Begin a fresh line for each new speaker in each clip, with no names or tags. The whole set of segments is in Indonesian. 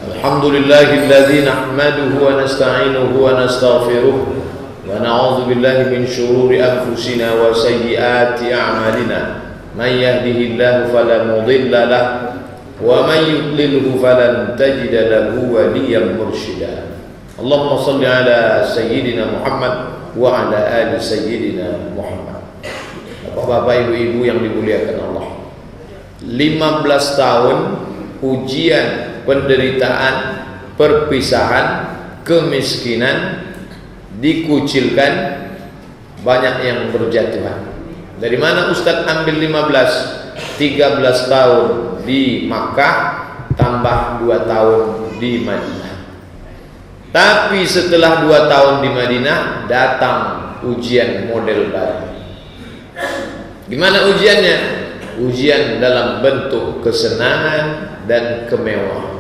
Alhamdulillahilladzi nahmaduhu wa nasta'inuhu wa nastaghfiruh wa na'udzu billahi min shururi anfusina wa sayyiati a'malina. Man yahdihillahu fala mudilla lahu wa man yudlilhu falan tajida lahu waliyyan mursyida. Allahumma shalli ala sayyidina Muhammad wa ala ali sayyidina Muhammad. Bapak-bapak, ibu-ibu yang dimuliakan Allah, 15 tahun ujian, penderitaan, perpisahan, kemiskinan, dikucilkan, banyak yang berjatuhan. Dari mana Ustadz ambil 13 tahun di Makkah tambah 2 tahun di Madinah. Tapi setelah 2 tahun di Madinah datang ujian model baru. Gimana ujiannya? Ujian dalam bentuk kesenangan dan kemewahan.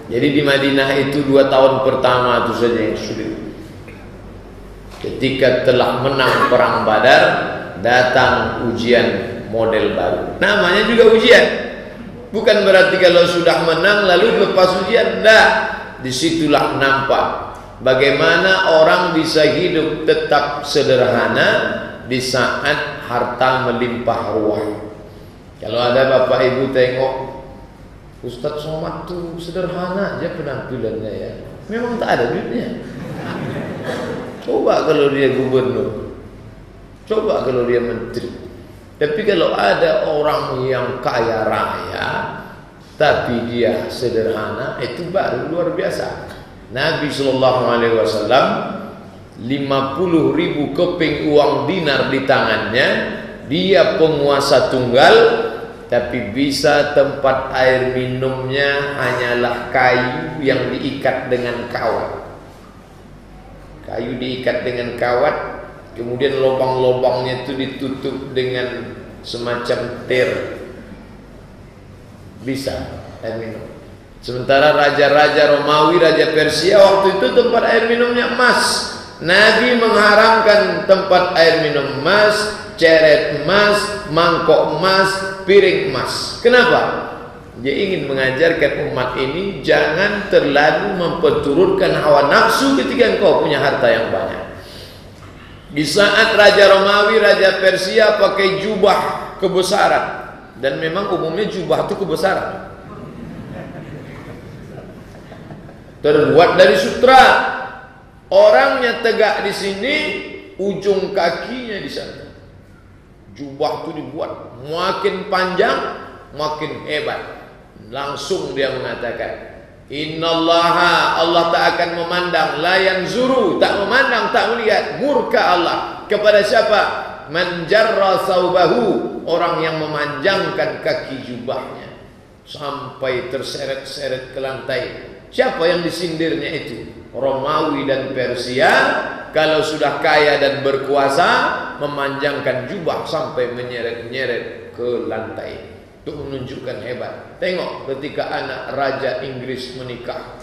Jadi di Madinah itu 2 tahun pertama itu saja yang sulit. Ketika telah menang perang Badar, datang ujian model baru. Namanya juga ujian. Bukan berarti kalau sudah menang lalu lepas ujian. Tidak. Disitulah nampak bagaimana orang bisa hidup tetap sederhana di saat harta melimpah ruah. Kalau ada bapak ibu tengok Ustadz Somad tuh sederhana aja penampilannya ya, memang tak ada duitnya. Coba kalau dia gubernur, coba kalau dia menteri. Tapi kalau ada orang yang kaya raya tapi dia sederhana, itu baru luar biasa. Nabi SAW 50.000 keping uang dinar di tangannya. Dia penguasa tunggal, tapi bisa tempat air minumnya hanyalah kayu yang diikat dengan kawat. Kayu diikat dengan kawat, kemudian lubang-lubangnya itu ditutup dengan semacam ter. Bisa air minum. Sementara raja-raja Romawi, raja Persia waktu itu tempat air minumnya emas. Nabi mengharamkan tempat air minum emas, ceret emas, mangkok emas, piring emas. Kenapa? Dia ingin mengajarkan umat ini jangan terlalu memperturutkan hawa nafsu ketika engkau punya harta yang banyak. Di saat Raja Romawi, Raja Persia pakai jubah kebesaran, dan memang umumnya jubah itu kebesaran, terbuat dari sutra. Orangnya tegak di sini, ujung kakinya di sana. Jubah itu dibuat makin panjang, makin hebat. Langsung dia mengatakan, Innallaha, Allah tak akan memandang, la yanzuru, tak memandang, tak melihat, murka Allah kepada siapa? Man jarra saubahu, orang yang memanjangkan kaki jubahnya sampai terseret-seret ke lantai. Siapa yang disindirnya itu? Romawi dan Persia. Kalau sudah kaya dan berkuasa, memanjangkan jubah sampai menyeret-nyeret ke lantai. Itu menunjukkan hebat. Tengok ketika anak Raja Inggris menikah,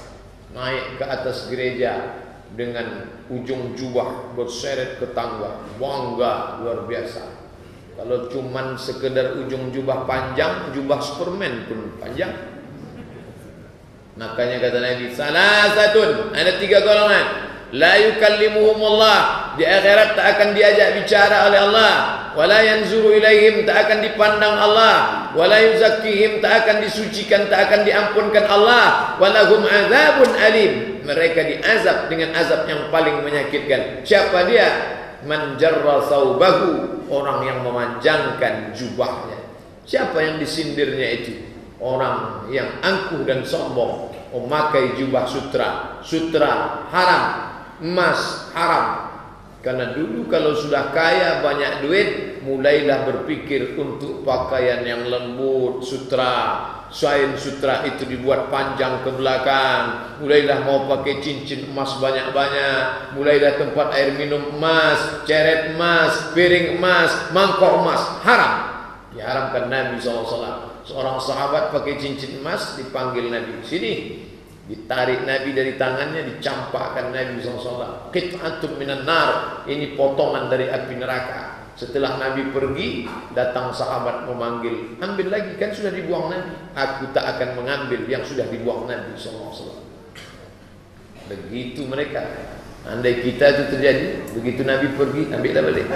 naik ke atas gereja dengan ujung jubah berseret ke tangga, bangga luar biasa. Kalau cuman sekedar ujung jubah panjang, jubah Superman pun panjang. Makanya kata Nabi, salasatun, ada 3 golongan, la yukallimuhumullah, di akhirat tak akan diajak bicara oleh Allah, wala yanzuru ilaihim, tak akan dipandang Allah, wala yuzakkihim, tak akan disucikan, tak akan diampunkan Allah, walahum azabun alim, mereka diazab dengan azab yang paling menyakitkan. Siapa dia? Man jarra saubahu, orang yang memanjangkan jubahnya. Siapa yang disindirnya itu? Orang yang angkuh dan sombong, memakai jubah sutra. Sutra haram, emas haram. Karena dulu kalau sudah kaya, banyak duit, mulailah berpikir untuk pakaian yang lembut, sutra. Selain sutra itu dibuat panjang ke belakang, mulailah mau pakai cincin emas banyak-banyak, mulailah tempat air minum emas, ceret emas, piring emas, mangkok emas. Haram. Diharamkan Nabi SAW. Seorang sahabat pakai cincin emas, dipanggil Nabi, sini. Ditarik Nabi dari tangannya, dicampakkan Nabi SAW. Qit'atun minan nar, ini potongan dari api neraka. Setelah Nabi pergi, datang sahabat memanggil, ambil lagi, kan sudah dibuang Nabi. Aku tak akan mengambil yang sudah dibuang Nabi SAW. Begitu mereka. Andai kita itu terjadi, begitu Nabi pergi, ambillah balik.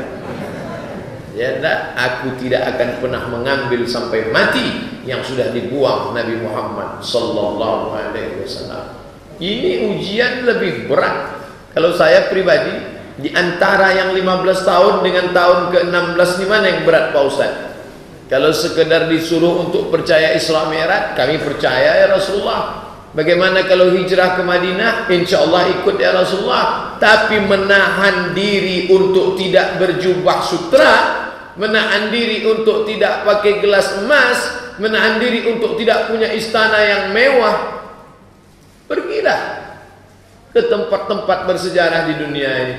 Ya tak, aku tidak akan pernah mengambil sampai mati yang sudah dibuang Nabi Muhammad sallallahu alaihi wasallam. Ini ujian lebih berat. Kalau saya pribadi, di antara yang 15 tahun dengan tahun ke-16 di mana yang berat Pak Ustaz? Kalau sekedar disuruh untuk percaya Isra Mi'raj, kami percaya ya Rasulullah. Bagaimana kalau hijrah ke Madinah? Insya Allah ikut ya Rasulullah. Tapi menahan diri untuk tidak berjubah sutra, menahan diri untuk tidak pakai gelas emas, menahan diri untuk tidak punya istana yang mewah. Pergilah ke tempat-tempat bersejarah di dunia ini.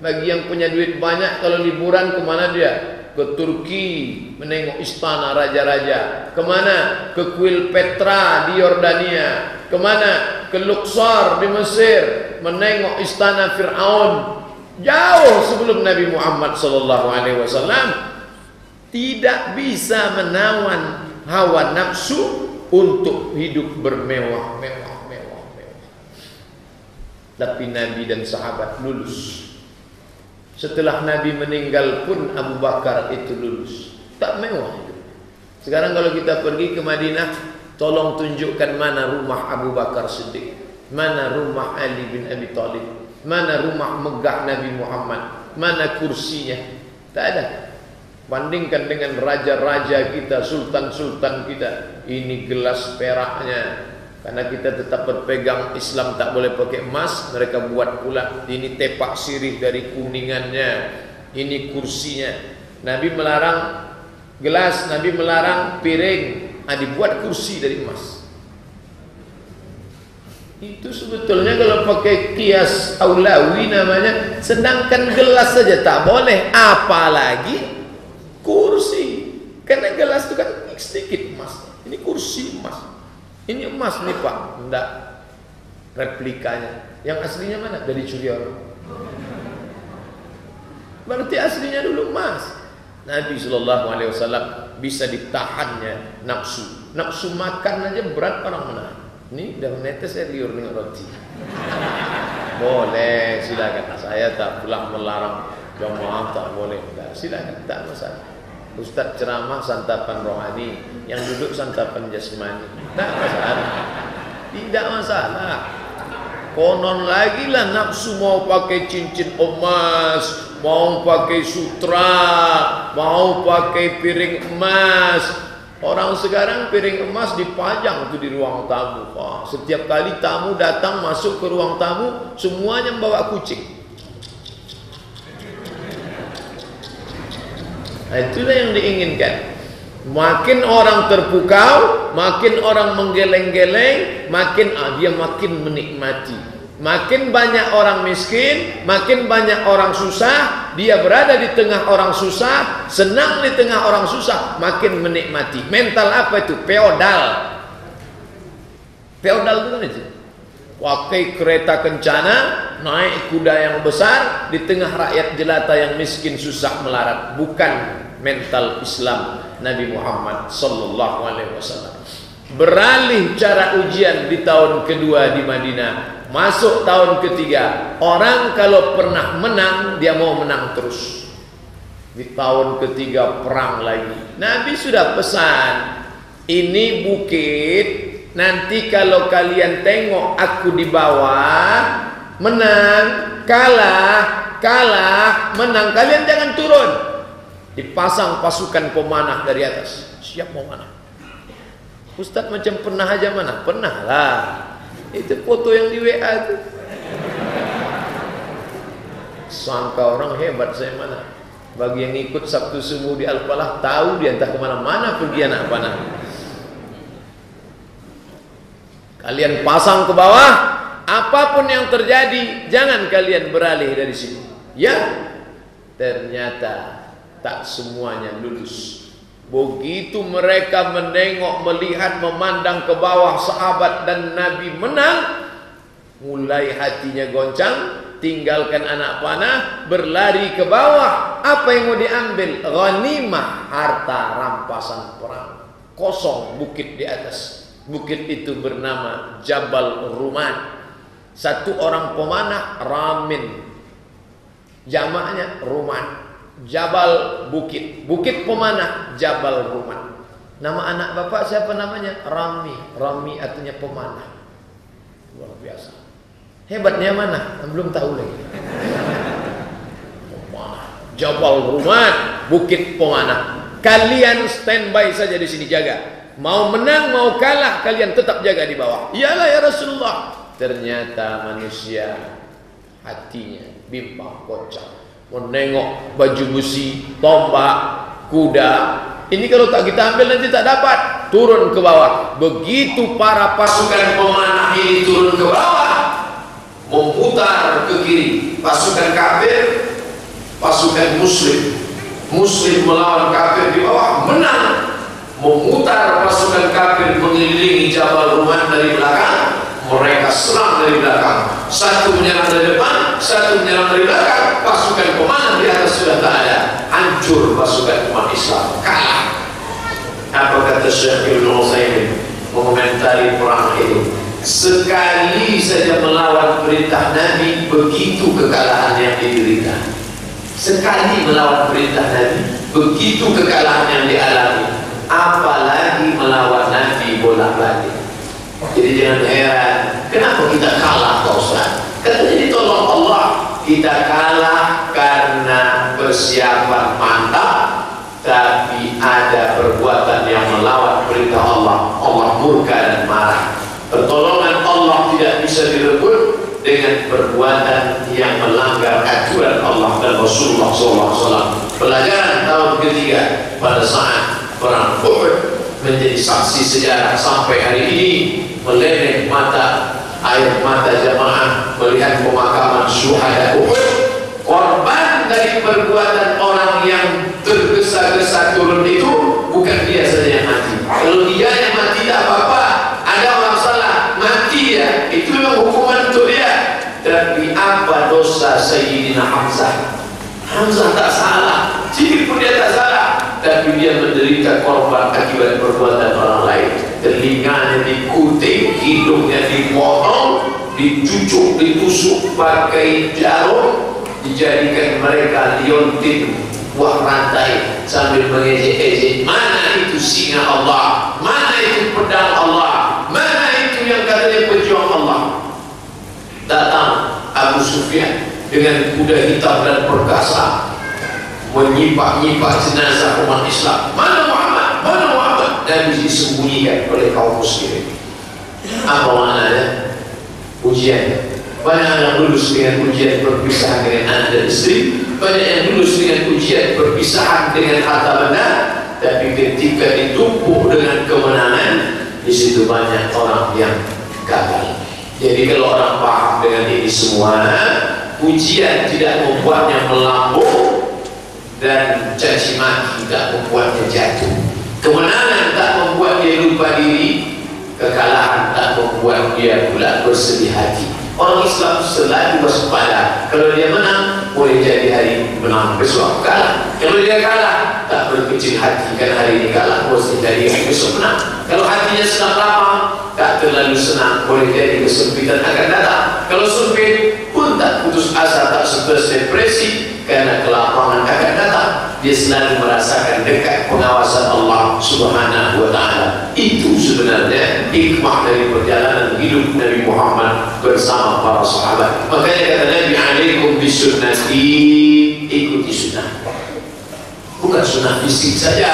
Bagi yang punya duit banyak, kalau liburan kemana dia? Ke Turki menengok istana raja-raja. Kemana? Ke Kuil Petra di Yordania. Kemana? Ke Luxor di Mesir menengok istana Fir'aun. Jauh sebelum Nabi Muhammad SAW. Tidak bisa menawan hawa nafsu untuk hidup bermewah-mewah. Tapi Nabi dan sahabat lulus. Setelah Nabi meninggal pun Abu Bakar itu lulus. Tak mewah. Sekarang kalau kita pergi ke Madinah, tolong tunjukkan mana rumah Abu Bakar Siddiq, mana rumah Ali bin Abi Thalib, mana rumah megah Nabi Muhammad, mana kursinya. Tak ada. Bandingkan dengan raja-raja kita, sultan-sultan kita. Ini gelas peraknya. Karena kita tetap berpegang Islam tak boleh pakai emas, mereka buat pula. Ini tepak sirih dari kuningannya. Ini kursinya. Nabi melarang gelas, Nabi melarang piring. Dibuat kursi dari emas. Itu sebetulnya kalau pakai kias aulawi namanya. Sedangkan gelas saja tak boleh, apalagi kursi. Karena gelas itu kan sedikit emas. Ini kursi emas. Ini emas nih Pak. Enggak. Replikanya. Yang aslinya mana? Dari curi orang. Berarti aslinya dulu emas. Nabi SAW bisa ditahannya nafsu. Nafsu makan aja berat orang menahan. Ini udah menetes saya liur dengan roti. Boleh, silakan. Saya tak pulang melarang jamaah, tak boleh. Enggak, silakan, tak masalah. Ustaz ceramah santapan rohani, yang duduk santapan jasmani. Tak masalah. Tidak masalah. Konon lagi lah nafsu mau pakai cincin emas, mau pakai sutra, mau pakai piring emas. Orang sekarang piring emas dipajang tuh di ruang tamu. Wah, setiap kali tamu datang masuk ke ruang tamu, semuanya membawa kucing. Nah, itulah yang diinginkan. Makin orang terpukau, makin orang menggeleng-geleng, makin dia makin menikmati. Makin banyak orang miskin, makin banyak orang susah, dia berada di tengah orang susah, senang di tengah orang susah, makin menikmati. Mental apa itu? Feodal. Feodal itu kan itu. Pakai kereta kencana, naik kuda yang besar di tengah rakyat jelata yang miskin susah melarat. Bukan mental Islam Nabi Muhammad sallallahu alaihi wasallam. Beralih cara ujian di tahun kedua di Madinah, masuk tahun ketiga. Orang kalau pernah menang, dia mau menang terus. Di tahun ketiga perang lagi. Nabi sudah pesan, ini bukit, nanti kalau kalian tengok aku di bawah, menang, kalah, menang, kalian jangan turun. Dipasang pasukan pemanah dari atas. Siap mau mana? Ustaz macam pernah aja mana? Pernah lah. Itu foto yang di WA itu. Sangka orang hebat saya mana? Bagi yang ikut Sabtu Subuh di Al-Falah, tahu dia entah kemana-mana pergi anak panah. Kalian pasang ke bawah, apapun yang terjadi, jangan kalian beralih dari sini. Ya, ternyata tak semuanya lulus. Begitu mereka menengok, melihat, memandang ke bawah sahabat dan Nabi menang, mulai hatinya goncang, tinggalkan anak panah, berlari ke bawah. Apa yang mau diambil? Ghanimah, harta rampasan perang. Kosong bukit di atas. Bukit itu bernama Jabal Ruman. Satu orang pemanah, Ramin, jamaknya Ruman. Jabal bukit, bukit pemanah, Jabal Ruman. Nama anak bapak siapa namanya? Rami. Rami artinya pemanah. Luar biasa. Hebatnya mana? Belum tahu lagi. Jabal Ruman, bukit pemanah. Kalian standby saja di sini, jaga. Mau menang mau kalah, kalian tetap jaga di bawah. Iyalah ya Rasulullah. Ternyata manusia hatinya bimbang, kocak, menengok baju besi, tombak, kuda. Ini kalau tak kita ambil nanti tak dapat. Turun ke bawah. Begitu para pasukan pemanah ini turun ke bawah, memutar ke kiri. Pasukan kafir, pasukan muslim. Muslim melawan kafir di bawah, menang. Memutar pasukan kafir mengelilingi Jabal Ruman dari belakang. Mereka serang dari belakang. Satu menyerang dari depan, satu menyerang dari belakang. Pasukan pemanah di atas sudah tak ada. Hancur pasukan umat Islam, kalah. Apa kata Syekh Ibnu Utsaimin mengomentari perang itu? Sekali saja melawan perintah Nabi, begitu kekalahan yang diderita. Sekali melawan perintah Nabi, begitu kekalahan yang dialami. Apalagi melawan Nabi bolak-balik. Jadi jangan heran, kenapa kita kalah, Pak Ustaz? Katanya ditolong Allah. Kita kalah karena persiapan mantap, tapi ada perbuatan yang melawan perintah Allah. Allah murka dan marah. Pertolongan Allah tidak bisa direbut dengan perbuatan yang melanggar aturan Allah dan Rasulullah SAW. Pelajaran tahun ketiga pada saat perang Uhud menjadi saksi sejarah sampai hari ini. Meleleh mata, air mata jamaah melihat pemakaman syuhada Uhud. Korban dari perbuatan orang yang tergesa-gesa turun itu bukan dia saja yang mati. Kalau dia yang mati tak apa-apa, ada orang salah, mati ya, itu memang hukuman untuk dia. Tapi apa dosa Sayyidina Hamzah? Hamzah tak salah, sedikit pun dia tak salah, tapi dia menderita korban akibat perbuatan orang lain. Telinganya dikutik, hidungnya dipotong, dicucuk, ditusuk pakai jarum, dijadikan mereka liontin, buah rantai, sambil mengejek-ejek. Mana itu singa Allah? Mana itu pedang Allah? Mana itu yang katanya pejuang Allah? Datang Abu Sufyan dengan kuda hitam dan perkasa, menyipak-nyipak jenazah umat Islam. Mana Muhammad? Mana Muhammad? Dan disembunyikan oleh kaum muslimin. Apa maknanya? Ujian. Banyak yang lulus dengan ujian perpisahan dengan anak dan istri, banyak yang lulus dengan ujian perpisahan dengan harta benda, tapi ketika ditumpuk dengan kemenangan, di situ banyak orang yang gagal. Jadi kalau orang paham dengan ini semua, ujian tidak membuatnya melambung dan caci maki tidak membuatnya jatuh. Kemenangan tak membuat dia lupa diri, kekalahan tak membuat dia pula bersedih hati. Orang Islam selalu waspada. Kalau dia menang, boleh jadi hari menang, besok kalah. Kalau dia kalah, tak berkecil hati, kan hari ini kalah, boleh jadi hari besok menang. Kalau hatinya senang lama, tak terlalu senang, boleh jadi kesempitan akan datang. Kalau sempit pun tak putus asa, tak stres depresi, karena kelapangan akan datang. Dia selalu merasakan dekat pengawasan Allah Subhanahu wa Ta'ala. Itu sebenarnya hikmah dari perjalanan hidup Nabi Muhammad bersama para sahabat. Makanya kata Nabi, alaikum bisunnati, ikuti sunnah. Bukan sunnah fisik saja,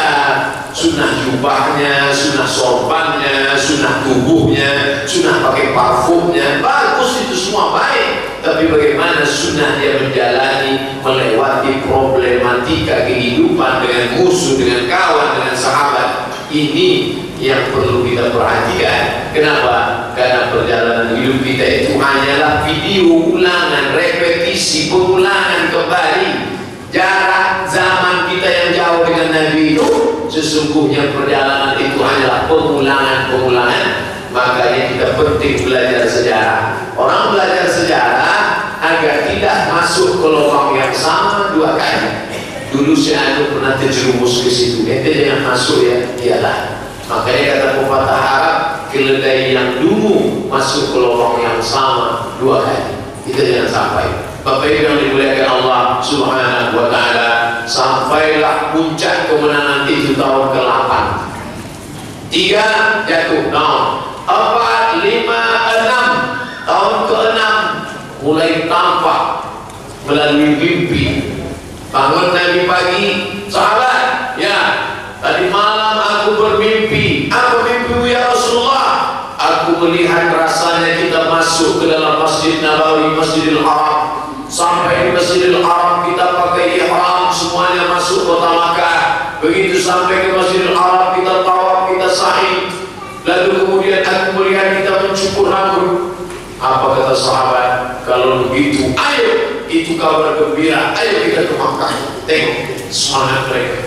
sunnah jubahnya, sunnah sorbannya, sunnah tubuhnya, sunnah pakai parfumnya. Bagus, itu semua baik. Tapi bagaimana sunnah dia menjalani, melewati problematika kehidupan dengan musuh, dengan kawan, dengan sahabat. Ini yang perlu kita perhatikan. Kenapa? Karena perjalanan hidup kita itu hanyalah video ulangan, repetisi, pengulangan kembali. Jarak zaman kita yang jauh dengan Nabi itu, sesungguhnya perjalanan itu hanyalah pengulangan-pengulangan. Makanya kita penting belajar sejarah. Orang belajar sejarah agar tidak masuk ke lubang yang sama 2 kali. Dulu si Anu pernah terjerumus ke situ, ente jangan masuk ya, iyalah. Makanya kata pepatah Arab, keledai yang dulu masuk ke lubang yang sama 2 kali, kita jangan sampai. Bapak Ibu yang dimuliakan Allah Subhanahu wa Ta'ala, sampailah puncak kemenangan itu tahun ke-8. 3 jatuh, 4, 5, 6, tahun ke-6 mulai tampak melalui mimpi. Bangun Nabi pagi, sahabat, ya, tadi malam aku bermimpi. Apa mimpimu ya Rasulullah? Aku melihat rasanya kita masuk ke dalam Masjid Nabawi, Masjidil Haram. Sampai di Masjidil Haram kita pakai ihram, semuanya masuk kota Makkah. Begitu sampai ke Masjidil Haram kita tawaf, kita sa'i. Lalu kemudian aku melihat kita mencukur rambut. Apa kata sahabat? Kalau begitu, ayo, itu kabar gembira, ayo kita ke Makkah. Tengok semangat mereka.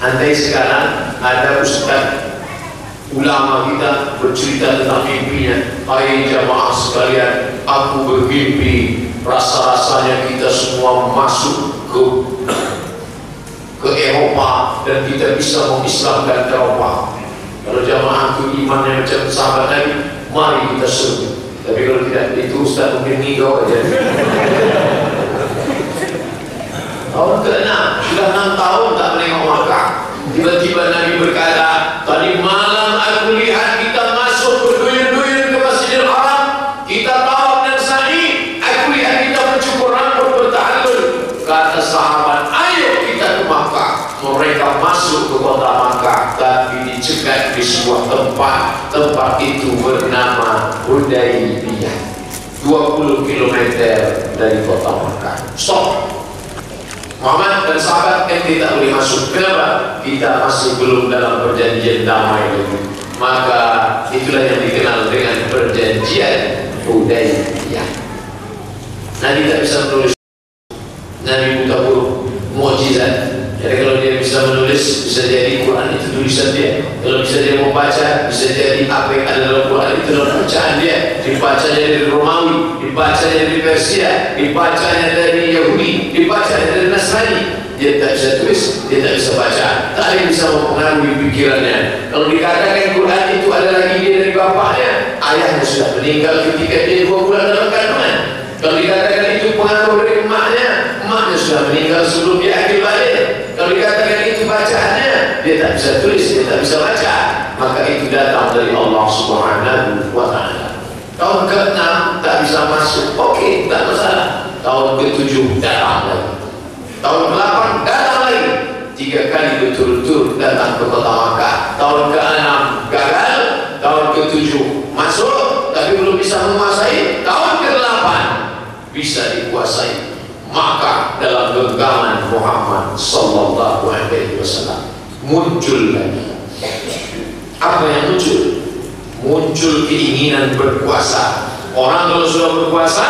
Andai sekarang ada ustaz ulama kita bercerita tentang mimpinya, hai jamaah sekalian, aku bermimpi rasa-rasanya kita semua masuk ke Eropa dan kita bisa mengislamkan Eropa. Kalau jamaah itu imannya macam sahabat Nabi, mari kita seru. Tapi kalau tidak, itu ustaz mungkin ngigau aja. Tahun ke-6, sudah 6 tahun tak menengok Makkah. Tiba-tiba Nabi berkata, tadi malam aku lihat kita masuk berduyun-duyun ke Masjidil Haram, kita tawaf dan sa'i. Aku lihat kita mencukur rambut, bertahallul. Kata sahabat, ayo kita ke Makkah. Mereka masuk ke kota Makkah, tapi dicegat di sebuah tempat. Tempat itu bernama Hudaybiyah, 20 km dari kota Makkah. Stop. Muhammad dan sahabat yang tidak boleh masuk. Kenapa? Kita masih belum dalam perjanjian damai lagi. Maka itulah yang dikenal dengan perjanjian Hudaybiyah. Nabi tidak bisa menulis, Nabi buta huruf, mukjizat. Jadi kalau dia bisa menulis, bisa jadi Quran itu tulisan dia. Kalau bisa dia membaca, bisa jadi apa yang ada dalam Quran itu dalam bacaan dia. Dibacanya dari Romawi, dibacanya dari Persia, dibacanya dari Yahudi, dibacanya dari Nasrani. Dia tak bisa tulis, dia tak bisa baca, tak ada yang bisa mempengaruhi pikirannya. Kalau dikatakan Quran itu adalah ide dari bapaknya, ayahnya sudah meninggal ketika dia 2 bulan dalam kandungan. Kalau dikatakan itu pengaruh dari emaknya, emaknya sudah meninggal sebelum dia akil balik. Kalau dikatakan itu bacaannya, dia tak bisa tulis, dia tak bisa baca, maka itu datang dari Allah Subhanahu wa Ta'ala. Tahun ke-6 tak bisa masuk, oke, tak masalah. Tahun ke-7 datang lagi, tahun ke-8 datang lagi, 3 kali betul-betul datang ke kota Makkah. Tahun ke-6 gagal, tahun ke-7 masuk tapi belum bisa menguasai, tahun ke-8 bisa dikuasai. Maka dalam genggaman Muhammad sallallahu alaihi wasallam muncul lagi. Apa yang muncul? Muncul keinginan berkuasa. Orang kalau sudah berkuasa,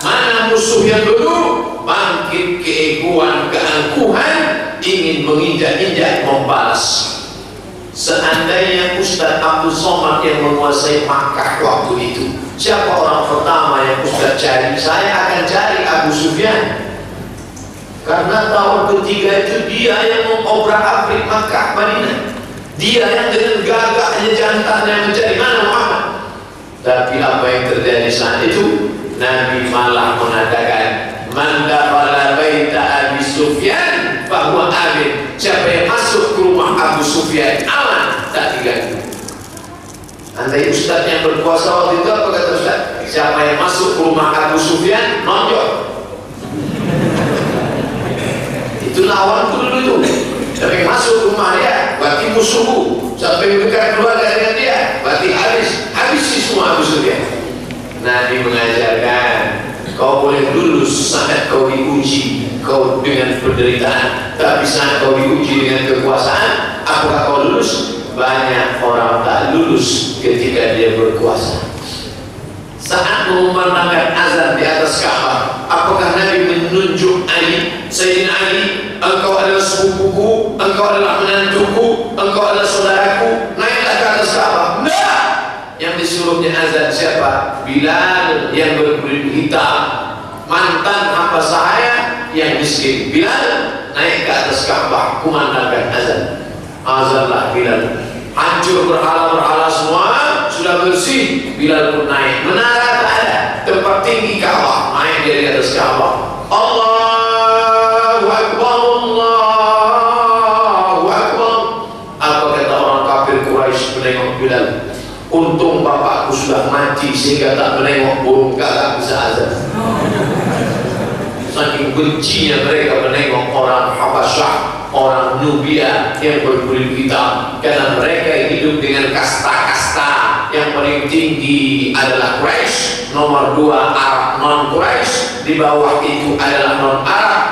mana musuh yang dulu bangkit keegoan, keangkuhan, ingin menginjak-injak, membalas. Seandainya Ustaz Abdul Somad yang menguasai Makkah waktu itu, siapa orang pertama yang Ustaz cari? Saya akan cari Abu Sufyan. Karena tahun ketiga itu dia yang mengobrak-abrik Makkah, Madinah. Dia yang dengan gagahnya, jantannya mencari mana Muhammad. Tapi apa yang terjadi saat itu? Nabi malah mengatakan, man dakhala baita Abi Sufyan fahuwa amin. Siapa yang masuk ke rumah Abu Sufyan aman, tak diganggu. Andai Ustaz yang berkuasa waktu itu, apa kata Ustaz? Siapa yang masuk ke rumah Abu Sufyan nonjok. Itu lawanku dulu itu. Tapi masuk rumah dia, berarti musuhku. Sampai dekat keluarga dengan dia, berarti habis semua Abu Sufyan. Nabi mengajarkan, kau boleh lulus saat kau diuji, kau dengan penderitaan, tapi saat kau diuji dengan kekuasaan, apakah kau lulus? Banyak orang tak lulus ketika dia berkuasa. Saat mengumandangkan azan di atas Ka'bah, apakah Nabi menunjuk Ali, Sayyidina Ali, engkau adalah sepupuku, engkau adalah menantuku, engkau adalah saudaraku, naiklah ke atas Ka'bah? Tidak. Yang disuruhnya azan siapa? Bilal yang berkulit hitam. mantan hamba sahaya yang miskin. Bilal naik ke atas Ka'bah, kumandangkan azan. Azanlah Bilal. Hancur berhala-berhala semua, sudah bersih. Bilal pun naik. Menara tak ada, tempat tinggi Ka'bah, naik dari atas Ka'bah. Allahu Akbar, Allahu Akbar. Apa kata orang kafir Quraisy menengok Bilal? Untung bapakku sudah mati sehingga tak menengok burung gagak bisa azan. Saking bencinya mereka menengok orang Habasyah, orang Nubia yang berkulit hitam, karena mereka hidup dengan kasta-kasta. Yang paling tinggi adalah Quraisy, nomor 2 Arab non Quraisy, di bawah itu adalah non Arab,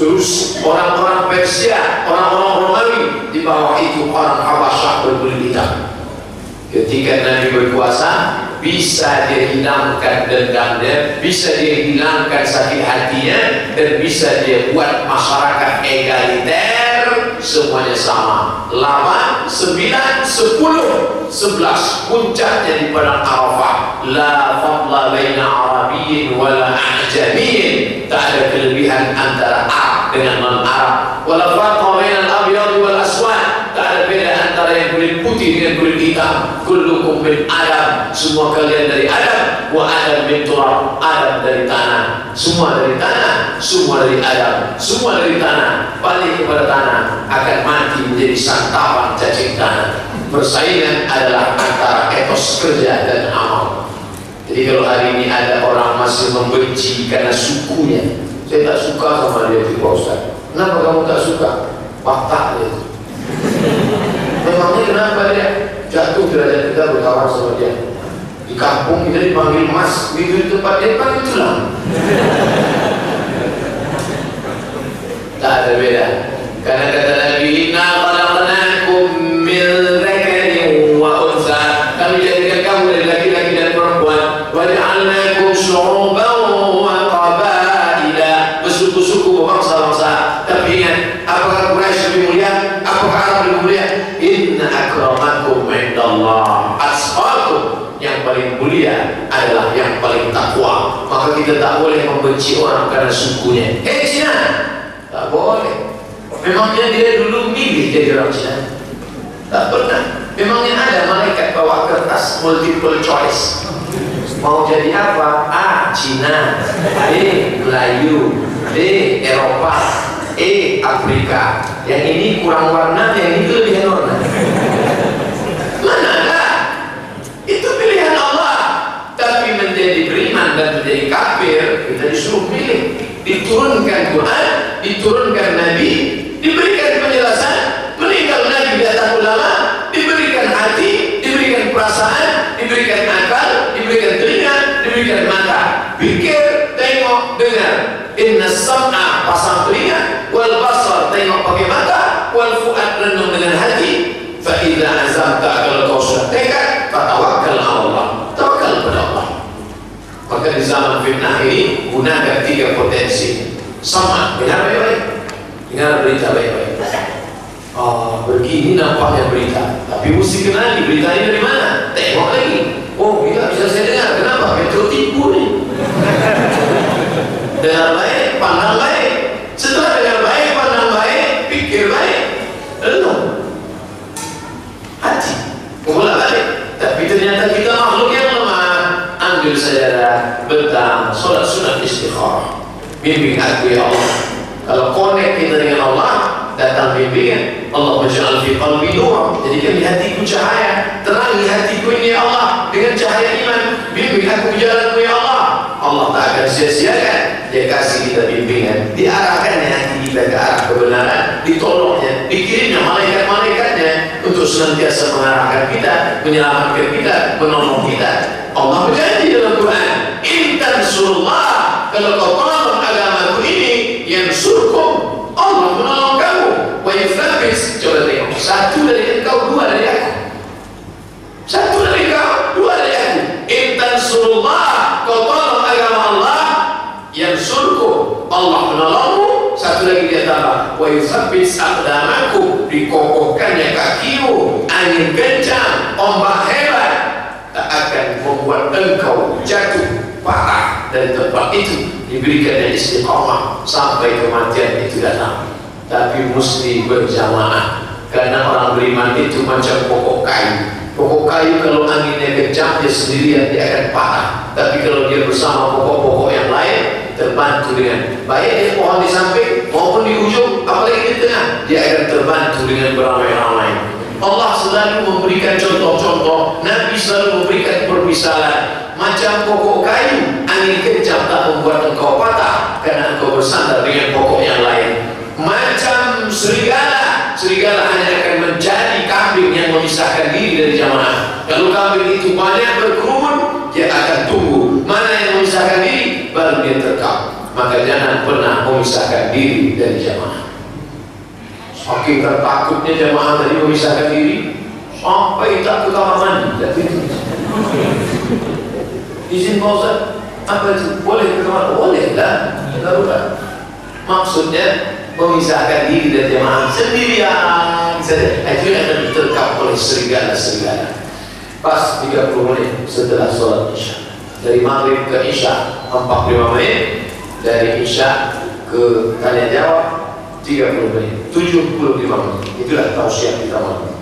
terus orang-orang Persia, orang-orang Romawi, di bawah itu orang Habasyah berkulit hitam. Ketika Nabi berkuasa, bisa dia hilangkan dendamnya, bisa dia hilangkan sakit hatinya, dan bisa dia buat masyarakat egaliter, semuanya sama. 8, 9, 10, 11 puncaknya di padang Arafah. La fadla baina arabiyyin wala a'jamiyyin, tak ada kelebihan antara Arab dengan non-Arab. Wala farqa baina al-abyad wal aswad, tak ada beda antara yang kulit putih dengan kulit hitam. Kullukum min Adam, semua kalian dari Adam. Wa Adam min turab, Adam dari tanah. Semua dari tanah, semua dari Adam, semua dari tanah. Balik kepada tanah, akan mati menjadi santapan cacing tanah. Persaingan adalah antara etos kerja dan amal. Jadi kalau hari ini ada orang masih membenci karena sukunya, saya tak suka sama dia itu Pak Ustaz. Kenapa kamu tak suka? Watak dia. Memangnya kenapa dia? Jatuh derajat kita berkawan sama dia. Di kampung kita dipanggil mas, begitu di tempat dia dipanggil tulang. Tak ada beda. Karena kata Nabi, Inna khalaqnakum min dzakarin wa untha, kami jadikan kamu dari laki-laki dan perempuan. Wa ja'alnakum syu'uban wa qabaila, bersuku-suku, berbangsa-bangsa. Tapi ingat, apakah Quraisy lebih mulia? Apakah Arab lebih mulia? Inna akramakum indallah atqakum, yang paling mulia adalah yang paling takwa. Maka kita tak boleh membenci orang karena sukunya. Cina, tak boleh. Memangnya dia dulu milih jadi orang Cina? Tak pernah. Memangnya ada malaikat bawa kertas multiple choice, mau jadi apa? A. Cina, B. Melayu, D. Eropa, E. Afrika. Yang ini kurang warna, yang itu lebih warna. Mana ada? Itu pilihan Allah. Tapi menjadi beriman dan menjadi kafir, kita disuruh pilih. Diturunkan Quran, diturunkan Nabi, diberikan penjelasan, meninggal Nabi di atas ulama, diberikan hati, diberikan perasaan, diberikan akal, diberikan telinga, diberikan mata. Pikir, tengok, dengar. Inna sam'a, pasang telinga, wal basar, tengok pakai mata, wal fu'ad, renung dengan hati. Fa idza azamta, kalau kau sudah tekad, fatawakkal Allah, tawakal kepada Allah. Maka di zaman fitnah ini gunakan 3 potensi. Sama, dengar baik-baik, dengar berita baik-baik. Oh, begini nampaknya berita, tapi mesti kenali beritanya dari mana. Tengok lagi. Oh, tidak bisa saya dengar. Kenapa? Metro tipu nih. Dengar baik, pandang baik. Setelah dengar baik, pandang baik, pikir baik, renung, hati, mulai balik. Tapi ternyata kita makhluk yang lemah. Ambil sajadah, bentang, sholat sunat istikharah. Bimbing aku ya Allah. Kalau connect kita dengan Allah, datang bimbingan. Allah menja'al fi qalbi nur, jadikan di hatiku cahaya. Terangi hatiku ini ya Allah dengan cahaya iman. Bimbing aku jalanmu ya Allah. Allah tak akan sia-siakan. Dia kasih kita bimbingan, diarahkannya hati kita ke arah kebenaran, ditolongnya, dikirimnya malaikat-malaikatnya untuk senantiasa mengarahkan kita, menyelamatkan kita, menolong kita. Allah berjanji dalam Quran, in tansurullah, kalau kau tolong agamaku ini, yansurkum, Allah menolong kamu. Wa yuthabbit, coba tengok, 1 dari engkau, 2 dari aku. 1 dari engkau, 2 dari aku. In tansurullah, kau tolong agama Allah, yansurkum, Allah menolongmu. 1 lagi dia tambah, wa yuthabbit aqdamakum, dikokohkannya kakimu, angin kencang, ombak hebat. Tak akan membuat engkau jatuh patah dari tempat itu, diberikan istiqamah sampai kematian itu datang. Tapi mesti berjamaah, karena orang beriman itu macam pokok kayu. Pokok kayu kalau anginnya kencang dia sendirian dia akan patah, tapi kalau dia bersama pokok-pokok yang lain terbantu dengan baik di pohon di samping maupun di ujung, apalagi di tengah, dia akan terbantu dengan beramai-ramai. Allah selalu memberikan contoh-contoh, Nabi selalu memberikan permisalan. Macam pokok kayu, angin kencang tak membuat engkau patah karena engkau bersandar dengan pokok yang lain. Macam serigala, serigala hanya akan menjadi kambing yang memisahkan diri dari jamaah. Kalau kambing itu banyak berkerumun, dia akan tunggu mana yang memisahkan diri, baru dia terkam. Maka jangan pernah memisahkan diri dari jamaah. Saking takutnya jamaah tadi memisahkan diri, sampai tak ke kamar mandi. Izin Pak Ustaz, apa itu? Boleh ke kamar? Boleh lah, darurat. Maksudnya memisahkan diri dari jamaah sendirian saja. Itu yang akan diterkam oleh serigala-serigala. Pas 30 menit setelah sholat Isya, dari maghrib ke Isya 45 menit, dari Isya ke tanya jawab 30 menit, 75 menit. Itulah tausiah kita malam.